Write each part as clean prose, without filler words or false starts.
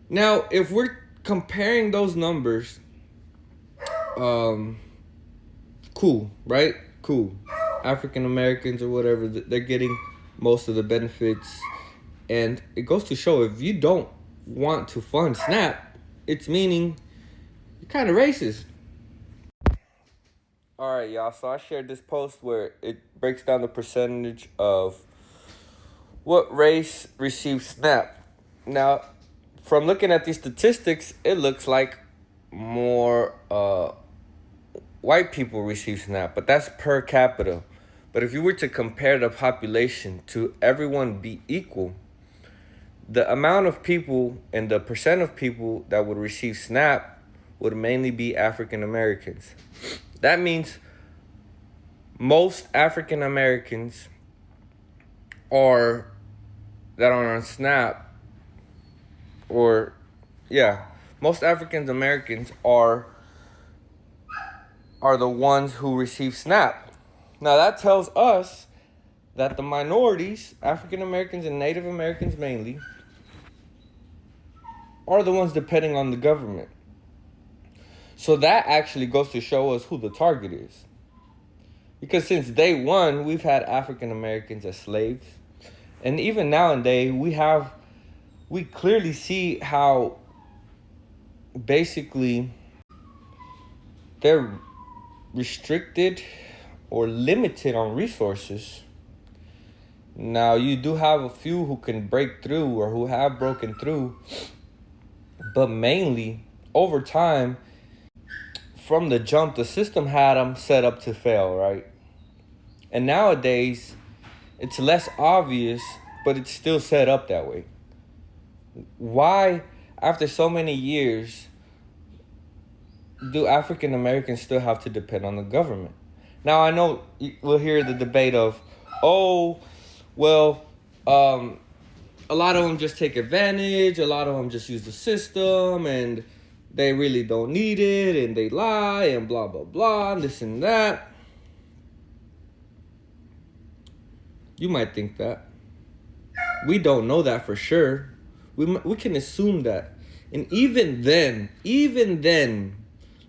Now, if we're comparing those numbers, cool, right? Cool. African Americans or whatever, they're getting most of the benefits. And it goes to show, if you don't want to fund SNAP, it's meaning you're kind of racist. All right, y'all. So I shared this post where it breaks down the percentage of what race receives SNAP. Now, from looking at these statistics, it looks like more white people receive SNAP, but that's per capita. But if you were to compare the population to everyone be equal, the amount of people and the percent of people that would receive SNAP would mainly be African Americans. That means most African Americans are that are on SNAP, or most African Americans are the ones who receive SNAP. Now that tells us that the minorities, African Americans and Native Americans mainly, are the ones depending on the government. So that actually goes to show us who the target is. Because since day one, we've had African Americans as slaves. And even nowadays, we clearly see how basically they're restricted or limited on resources. Now, you do have a few who can break through or who have broken through, but mainly over time, from the jump, the system had them set up to fail, right? And nowadays, it's less obvious, but it's still set up that way. Why, after so many years, do African Americans still have to depend on the government? Now, I know we'll hear the debate of, a lot of them just take advantage, a lot of them just use the system, and they really don't need it, and they lie, and blah, blah, blah, and this and that. You might think that. We don't know that for sure. We can assume that. And even then,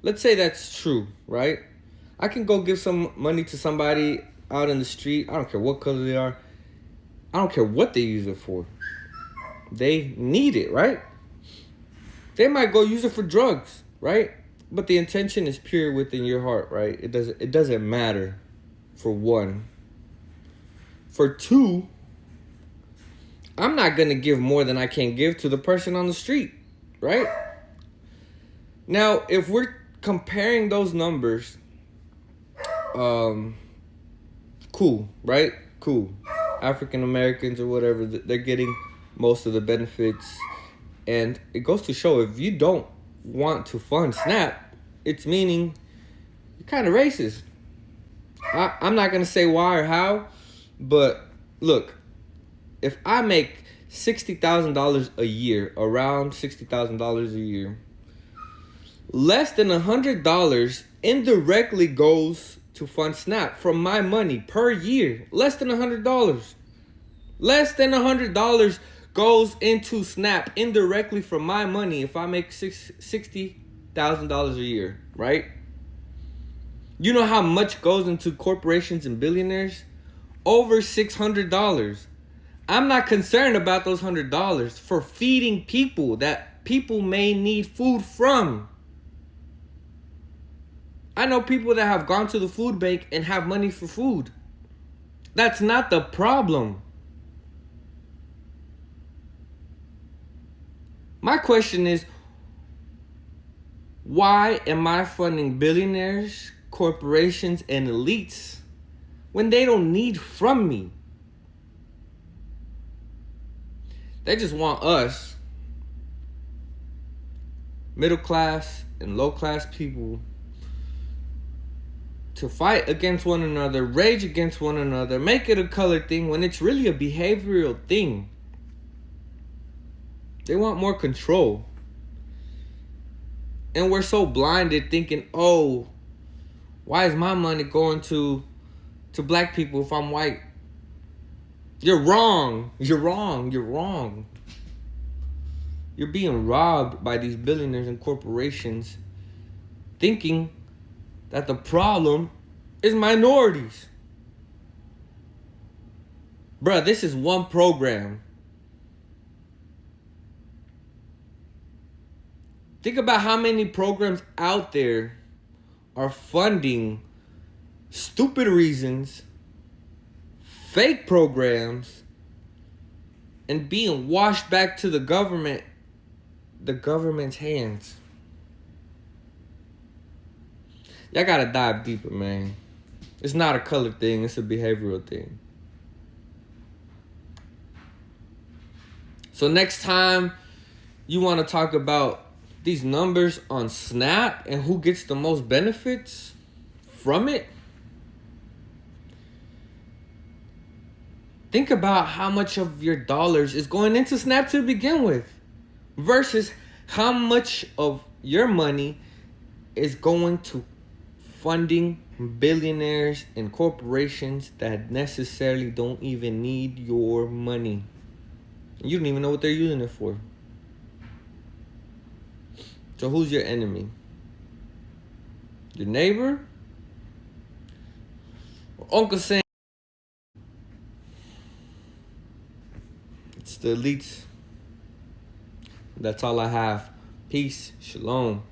let's say that's true, right? I can go give some money to somebody out in the street. I don't care what color they are. I don't care what they use it for. They need it, right? They might go use it for drugs, right? But the intention is pure within your heart, right? It doesn't matter, for one. For two, I'm not going to give more than I can give to the person on the street, right? Now, if we're comparing those numbers, cool, right? Cool. African Americans or whatever, they're getting most of the benefits. And it goes to show, if you don't want to fund SNAP, it's meaning you're kind of racist. I'm not going to say why or how, but look, if I make $60,000 a year, around $60,000 a year, less than $100 indirectly goes to fund SNAP from my money per year. Less than $100. Less than $100 goes into SNAP indirectly from my money if I make $60,000 a year, right? You know how much goes into corporations and billionaires? Over $600. I'm not concerned about those $100 for feeding people that people may need food from. I know people that have gone to the food bank and have money for food. That's not the problem. My question is, why am I funding billionaires, corporations, and elites when they don't need from me? They just want us, middle class and low class people, to fight against one another, rage against one another, make it a color thing when it's really a behavioral thing. They want more control. And we're so blinded thinking, why is my money going to black people if I'm white? You're wrong. You're wrong. You're wrong. You're being robbed by these billionaires and corporations, thinking that the problem is minorities. Bruh, this is one program. Think about how many programs out there are funding stupid reasons, fake programs, and being washed back to the government's hands. Y'all gotta dive deeper, man. It's not a color thing, it's a behavioral thing. So next time you want to talk about these numbers on Snap and who gets the most benefits from it, think about how much of your dollars is going into Snap to begin with versus how much of your money is going to funding billionaires and corporations that necessarily don't even need your money. You don't even know what they're using it for. So who's your enemy? Your neighbor? Or Uncle Sam? It's the elites. That's all I have. Peace. Shalom.